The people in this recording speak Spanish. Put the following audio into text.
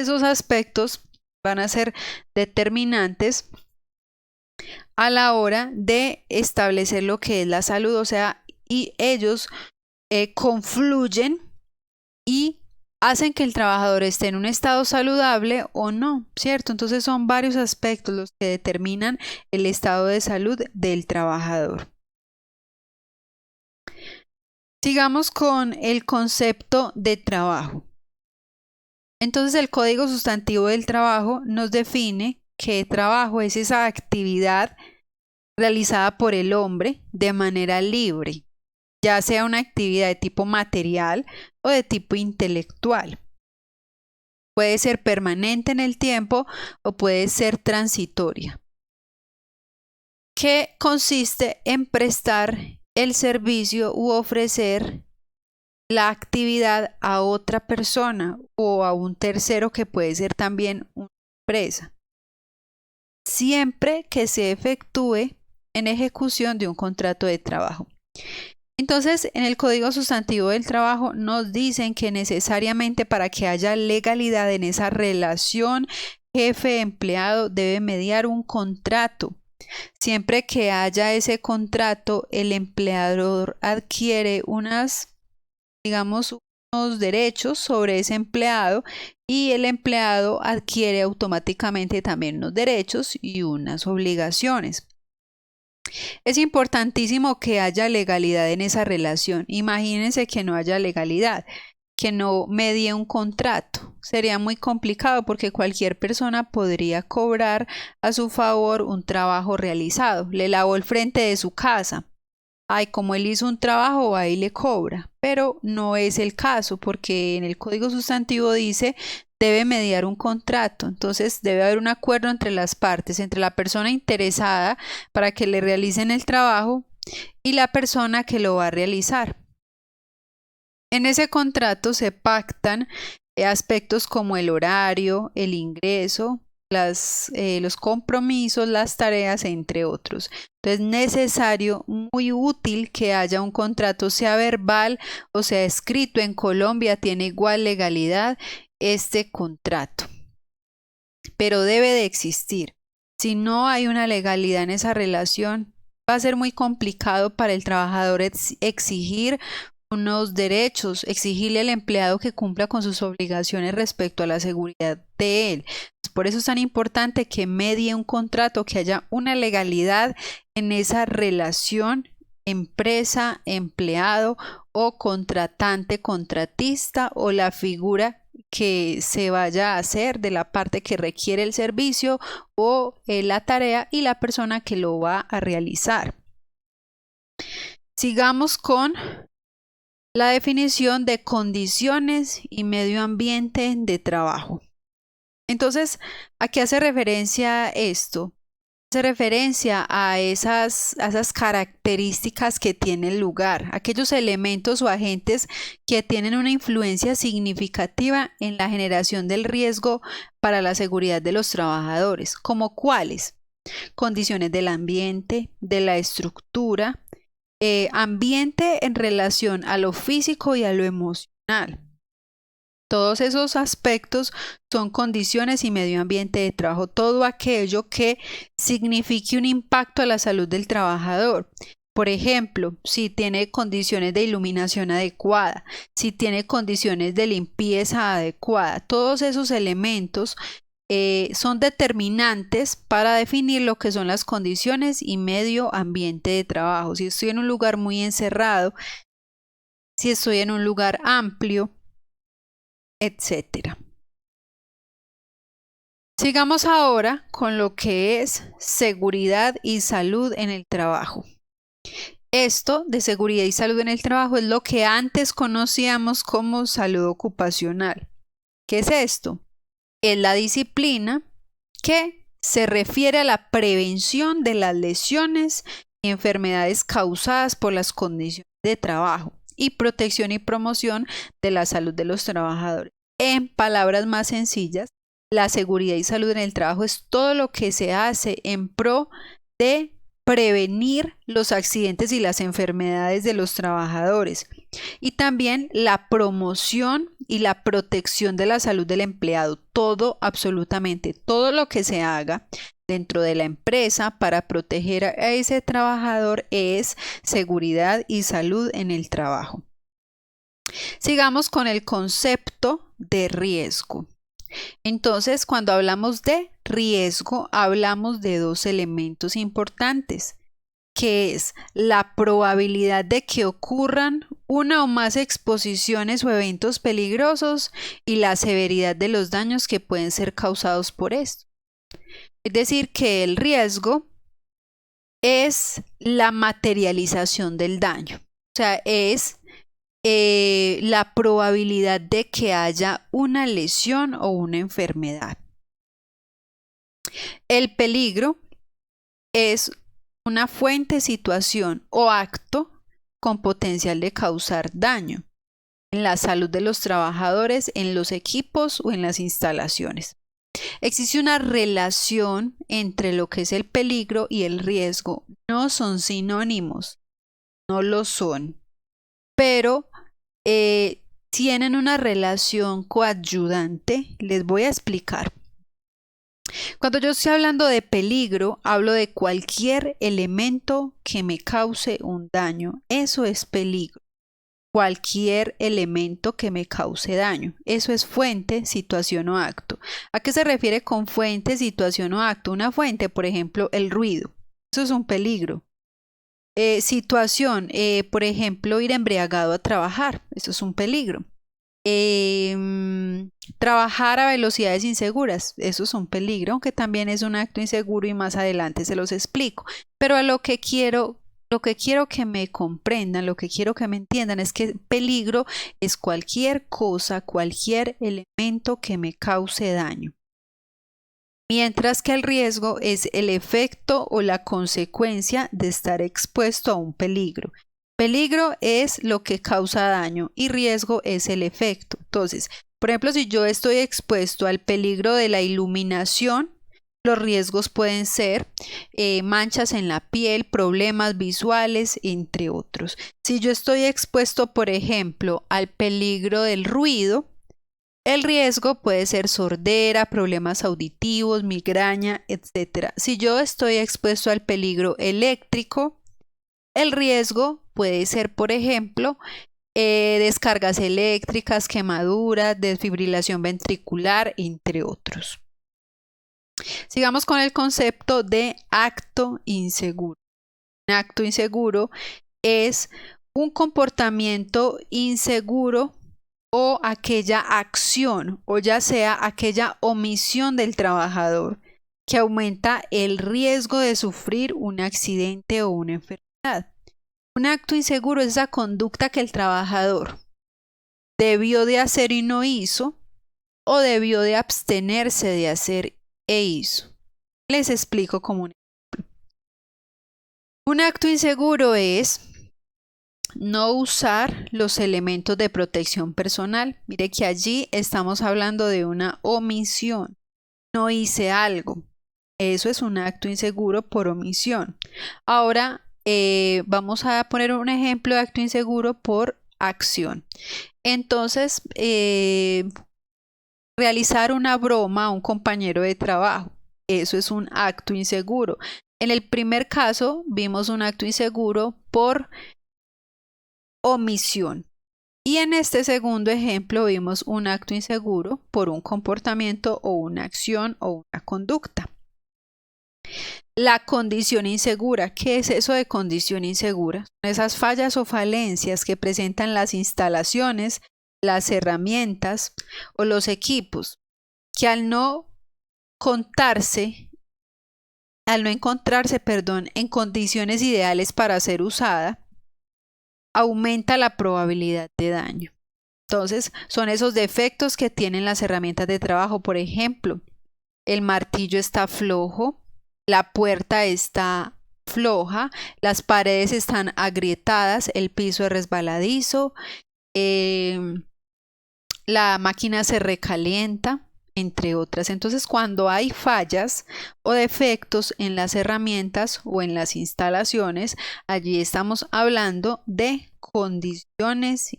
Esos aspectos van a ser determinantes a la hora de establecer lo que es la salud, o sea, y ellos confluyen y hacen que el trabajador esté en un estado saludable o no, ¿cierto? Entonces son varios aspectos los que determinan el estado de salud del trabajador. Sigamos con el concepto de trabajo. Entonces el Código Sustantivo del Trabajo nos define que trabajo es esa actividad realizada por el hombre de manera libre, ya sea una actividad de tipo material o de tipo intelectual. Puede ser permanente en el tiempo o puede ser transitoria, que consiste en prestar el servicio u ofrecer la actividad a otra persona o a un tercero, que puede ser también una empresa, siempre que se efectúe en ejecución de un contrato de trabajo. Entonces, en el Código Sustantivo del Trabajo nos dicen que necesariamente para que haya legalidad en esa relación jefe-empleado debe mediar un contrato. Siempre que haya ese contrato, el empleador adquiere unos derechos sobre ese empleado y el empleado adquiere automáticamente también unos derechos y unas obligaciones. Es importantísimo que haya legalidad en esa relación. Imagínense que no haya legalidad, que no medie un contrato. Sería muy complicado porque cualquier persona podría cobrar a su favor un trabajo realizado. Le lavó el frente de su casa. Ay, como él hizo un trabajo, ahí le cobra. Pero no es el caso porque en el Código Sustantivo dice debe mediar un contrato. Entonces debe haber un acuerdo entre las partes, entre la persona interesada para que le realicen el trabajo y la persona que lo va a realizar. En ese contrato se pactan aspectos como el horario, el ingreso, los compromisos, las tareas, entre otros. Entonces, necesario, muy útil que haya un contrato, sea verbal o sea escrito. En Colombia tiene igual legalidad este contrato, pero debe de existir. Si no hay una legalidad en esa relación, va a ser muy complicado para el trabajador exigir unos derechos, exigirle al empleado que cumpla con sus obligaciones respecto a la seguridad de él. Por eso es tan importante que medie un contrato, que haya una legalidad en esa relación empresa, empleado o contratante, contratista, o la figura que se vaya a hacer de la parte que requiere el servicio o la tarea y la persona que lo va a realizar. Sigamos con la definición de condiciones y medio ambiente de trabajo. Entonces, ¿a qué hace referencia esto? Hace referencia a esas características que tiene el lugar, aquellos elementos o agentes que tienen una influencia significativa en la generación del riesgo para la seguridad de los trabajadores, como cuáles: condiciones del ambiente, de la estructura, ambiente en relación a lo físico y a lo emocional. Todos esos aspectos son condiciones y medio ambiente de trabajo, todo aquello que signifique un impacto a la salud del trabajador. Por ejemplo, si tiene condiciones de iluminación adecuada, si tiene condiciones de limpieza adecuada, todos esos elementos son determinantes para definir lo que son las condiciones y medio ambiente de trabajo. Si estoy en un lugar muy encerrado, si estoy en un lugar amplio, etcétera. Sigamos ahora con lo que es seguridad y salud en el trabajo. Esto de seguridad y salud en el trabajo es lo que antes conocíamos como salud ocupacional. ¿Qué es esto? Es la disciplina que se refiere a la prevención de las lesiones y enfermedades causadas por las condiciones de trabajo y protección y promoción de la salud de los trabajadores. En palabras más sencillas, la seguridad y salud en el trabajo es todo lo que se hace en pro de prevenir los accidentes y las enfermedades de los trabajadores, y también la promoción y la protección de la salud del empleado. Todo, absolutamente todo lo que se haga dentro de la empresa para proteger a ese trabajador es seguridad y salud en el trabajo. Sigamos con el concepto de riesgo. Entonces, cuando hablamos de riesgo, hablamos de dos elementos importantes, que es la probabilidad de que ocurran una o más exposiciones o eventos peligrosos y la severidad de los daños que pueden ser causados por esto. Es decir, que el riesgo es la materialización del daño, o sea, es la probabilidad de que haya una lesión o una enfermedad. El peligro es una fuente, situación o acto con potencial de causar daño en la salud de los trabajadores, en los equipos o en las instalaciones. Existe una relación entre lo que es el peligro y el riesgo. No son sinónimos, no lo son, pero tienen una relación coadyuvante. Les voy a explicar. Cuando yo estoy hablando de peligro, hablo de cualquier elemento que me cause un daño. Eso es peligro. Cualquier elemento que me cause daño. Eso es fuente, situación o acto. ¿A qué se refiere con fuente, situación o acto? Una fuente, por ejemplo, el ruido. Eso es un peligro. Situación, por ejemplo, ir embriagado a trabajar. Eso es un peligro. Trabajar a velocidades inseguras, eso es un peligro, aunque también es un acto inseguro y más adelante se los explico. Pero a lo que quiero que me comprendan, lo que quiero que me entiendan es que peligro es cualquier cosa, cualquier elemento que me cause daño. Mientras que el riesgo es el efecto o la consecuencia de estar expuesto a un peligro. Peligro es lo que causa daño y riesgo es el efecto. Entonces, por ejemplo, si yo estoy expuesto al peligro de la iluminación, los riesgos pueden ser manchas en la piel, problemas visuales, entre otros. Si yo estoy expuesto, por ejemplo, al peligro del ruido, el riesgo puede ser sordera, problemas auditivos, migraña, etc. Si yo estoy expuesto al peligro eléctrico, el riesgo puede ser, por ejemplo, descargas eléctricas, quemaduras, desfibrilación ventricular, entre otros. Sigamos con el concepto de acto inseguro. Un acto inseguro es un comportamiento inseguro o aquella acción, o ya sea aquella omisión del trabajador que aumenta el riesgo de sufrir un accidente o una enfermedad. Un acto inseguro es esa conducta que el trabajador debió de hacer y no hizo, o debió de abstenerse de hacer e hizo. Les explico como un ejemplo. Un acto inseguro es no usar los elementos de protección personal. Mire que allí estamos hablando de una omisión. No hice algo. Eso es un acto inseguro por omisión. Ahora vamos a poner un ejemplo de acto inseguro por acción. Entonces, realizar una broma a un compañero de trabajo. Eso es un acto inseguro. En el primer caso vimos un acto inseguro por omisión. Y en este segundo ejemplo vimos un acto inseguro por un comportamiento o una acción o una conducta. La condición insegura. ¿Qué es eso de condición insegura? Son esas fallas o falencias que presentan las instalaciones, las herramientas o los equipos que al no encontrarse en condiciones ideales para ser usada, aumenta la probabilidad de daño. Entonces, son esos defectos que tienen las herramientas de trabajo. Por ejemplo, el martillo está flojo, la puerta está floja, las paredes están agrietadas, el piso es resbaladizo, la máquina se recalienta, entre otras. Entonces, cuando hay fallas o defectos en las herramientas o en las instalaciones, allí estamos hablando de condiciones